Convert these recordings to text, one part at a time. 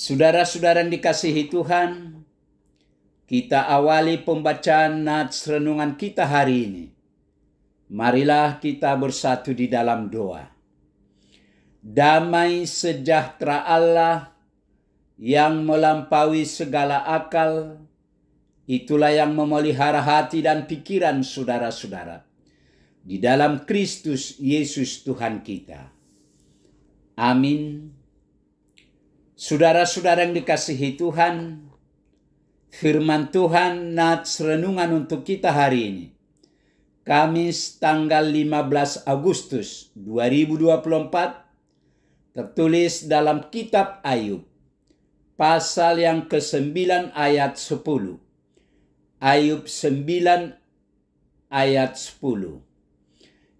Saudara-saudara yang dikasihi Tuhan, kita awali pembacaan nats renungan kita hari ini. Marilah kita bersatu di dalam doa. Damai sejahtera Allah yang melampaui segala akal, itulah yang memelihara hati dan pikiran saudara-saudara di dalam Kristus Yesus Tuhan kita. Amin. Saudara-saudara yang dikasihi Tuhan, firman Tuhan nats renungan untuk kita hari ini, Kamis tanggal 15 Agustus 2024, tertulis dalam kitab Ayub, pasal yang ke-9 ayat 10. Ayub 9 ayat 10.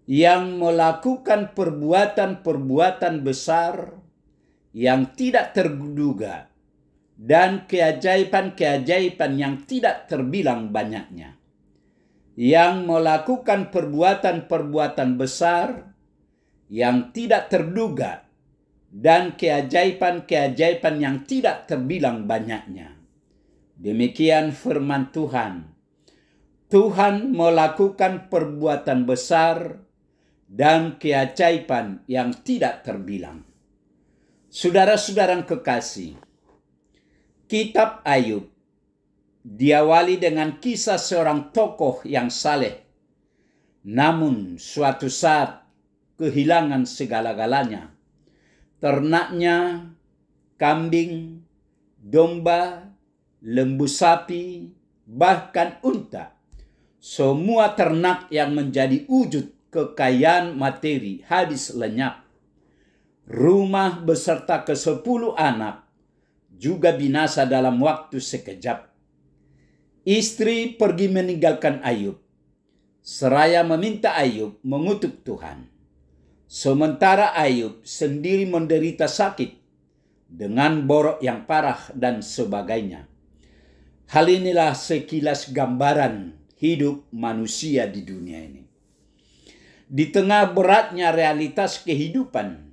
Yang melakukan perbuatan-perbuatan besar yang tidak terduga dan keajaiban-keajaiban yang tidak terbilang banyaknya. Yang melakukan perbuatan-perbuatan besar yang tidak terduga dan keajaiban-keajaiban yang tidak terbilang banyaknya. Demikian firman Tuhan. Tuhan melakukan perbuatan besar dan keajaiban yang tidak terbilang. Saudara-saudara yang kekasih, kitab Ayub diawali dengan kisah seorang tokoh yang saleh, namun suatu saat kehilangan segala-galanya. Ternaknya, kambing, domba, lembu sapi, bahkan unta. Semua ternak yang menjadi wujud kekayaan materi habis lenyap. Rumah beserta ke-10 anak juga binasa dalam waktu sekejap. Istri pergi meninggalkan Ayub, seraya meminta Ayub mengutuk Tuhan. Sementara Ayub sendiri menderita sakit dengan borok yang parah dan sebagainya. Hal inilah sekilas gambaran hidup manusia di dunia ini. Di tengah beratnya realitas kehidupan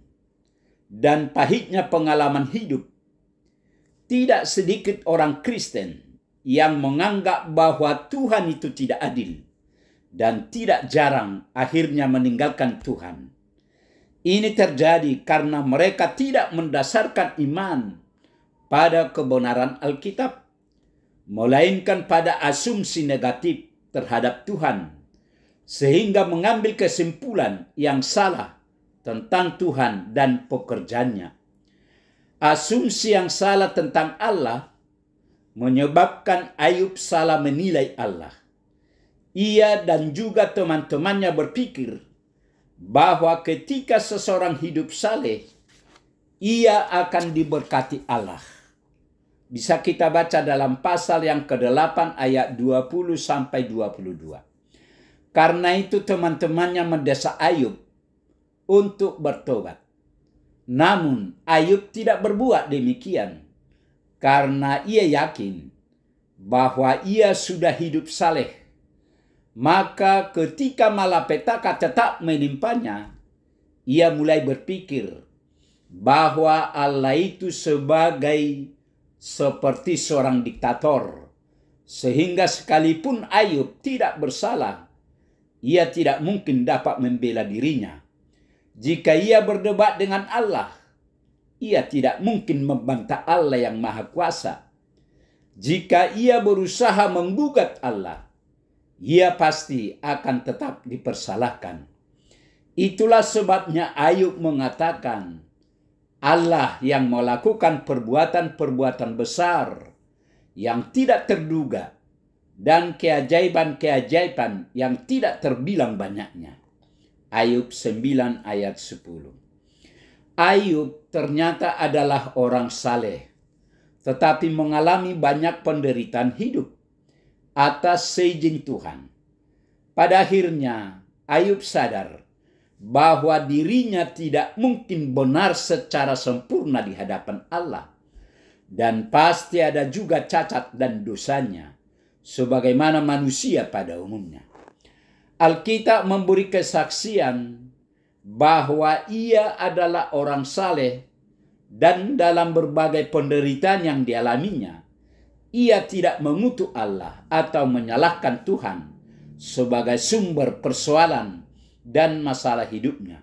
dan pahitnya pengalaman hidup, tidak sedikit orang Kristen yang menganggap bahwa Tuhan itu tidak adil dan tidak jarang akhirnya meninggalkan Tuhan. Ini terjadi karena mereka tidak mendasarkan iman pada kebenaran Alkitab, melainkan pada asumsi negatif terhadap Tuhan, sehingga mengambil kesimpulan yang salah tentang Tuhan dan pekerjaannya. Asumsi yang salah tentang Allah menyebabkan Ayub salah menilai Allah. Ia dan juga teman-temannya berpikir bahwa ketika seseorang hidup saleh, ia akan diberkati Allah. Bisa kita baca dalam pasal yang ke-8 ayat 20-22. Karena itu teman-temannya mendesak Ayub untuk bertobat. Namun Ayub tidak berbuat demikian karena ia yakin bahwa ia sudah hidup saleh. Maka ketika malapetaka tetap menimpanya, ia mulai berpikir bahwa Allah itu seperti seorang diktator, sehingga sekalipun Ayub tidak bersalah, ia tidak mungkin dapat membela dirinya. Jika ia berdebat dengan Allah, ia tidak mungkin membantah Allah yang Maha Kuasa. Jika ia berusaha menggugat Allah, ia pasti akan tetap dipersalahkan. Itulah sebabnya Ayub mengatakan, Allah yang melakukan perbuatan-perbuatan besar yang tidak terduga dan keajaiban-keajaiban yang tidak terbilang banyaknya. Ayub 9 ayat 10. Ayub ternyata adalah orang saleh, tetapi mengalami banyak penderitaan hidup atas seizin Tuhan. Pada akhirnya Ayub sadar bahwa dirinya tidak mungkin benar secara sempurna di hadapan Allah, dan pasti ada juga cacat dan dosanya sebagaimana manusia pada umumnya. Alkitab memberi kesaksian bahwa ia adalah orang saleh dan dalam berbagai penderitaan yang dialaminya, ia tidak mengutuk Allah atau menyalahkan Tuhan sebagai sumber persoalan dan masalah hidupnya.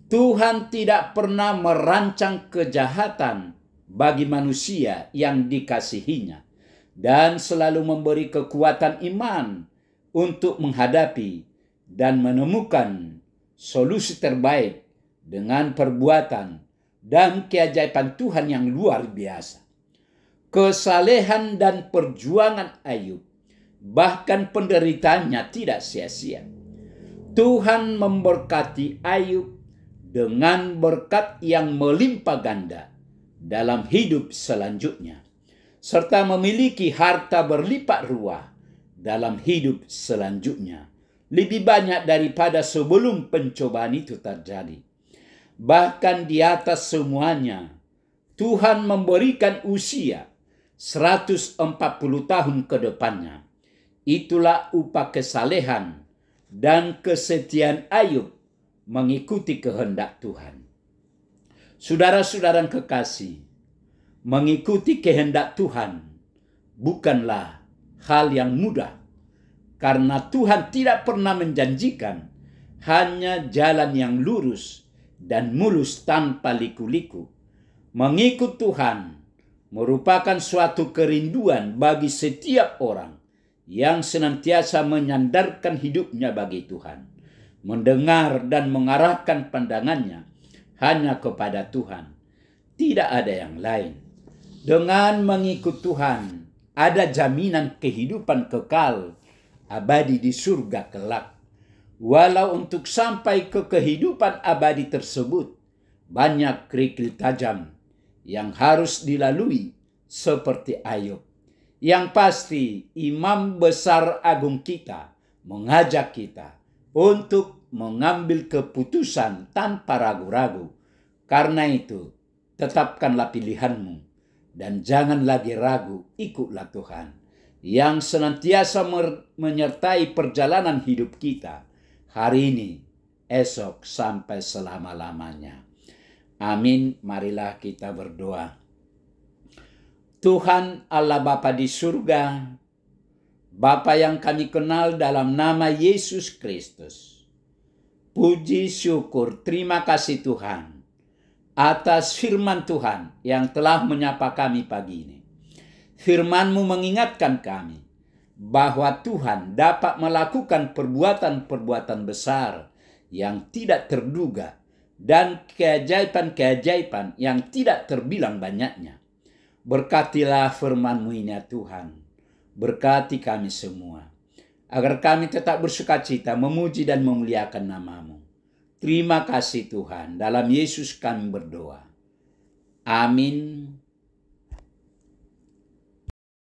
Tuhan tidak pernah merancang kejahatan bagi manusia yang dikasihinya dan selalu memberi kekuatan iman untuk menghadapi dan menemukan solusi terbaik dengan perbuatan dan keajaiban Tuhan yang luar biasa. Kesalehan dan perjuangan Ayub, bahkan penderitaannya tidak sia-sia. Tuhan memberkati Ayub dengan berkat yang melimpah ganda dalam hidup selanjutnya, serta memiliki harta berlipat ruah dalam hidup selanjutnya, lebih banyak daripada sebelum pencobaan itu terjadi. Bahkan di atas semuanya, Tuhan memberikan usia 140 tahun ke depannya. Itulah upah kesalehan dan kesetiaan Ayub mengikuti kehendak Tuhan. Saudara-saudara kekasih, mengikuti kehendak Tuhan bukanlah hal yang mudah, karena Tuhan tidak pernah menjanjikan hanya jalan yang lurus dan mulus tanpa liku-liku. Mengikut Tuhan merupakan suatu kerinduan bagi setiap orang yang senantiasa menyandarkan hidupnya bagi Tuhan, mendengar dan mengarahkan pandangannya hanya kepada Tuhan. Tidak ada yang lain. Dengan mengikut Tuhan, ada jaminan kehidupan kekal abadi di surga kelak. Walau untuk sampai ke kehidupan abadi tersebut, banyak kerikil tajam yang harus dilalui seperti Ayub. Yang pasti, Imam Besar Agung kita mengajak kita untuk mengambil keputusan tanpa ragu-ragu. Karena itu, tetapkanlah pilihanmu dan jangan lagi ragu, ikutlah Tuhan yang senantiasa menyertai perjalanan hidup kita hari ini, esok, sampai selama-lamanya. Amin. Marilah kita berdoa. Tuhan Allah Bapa di surga, Bapa yang kami kenal dalam nama Yesus Kristus, puji syukur terima kasih Tuhan atas firman Tuhan yang telah menyapa kami pagi ini. Firman-Mu mengingatkan kami bahwa Tuhan dapat melakukan perbuatan-perbuatan besar yang tidak terduga dan keajaiban-keajaiban yang tidak terbilang banyaknya. Berkatilah firman-Mu ini ya Tuhan. Berkati kami semua, agar kami tetap bersukacita memuji dan memuliakan nama-Mu. Terima kasih Tuhan. Dalam Yesus kami berdoa. Amin.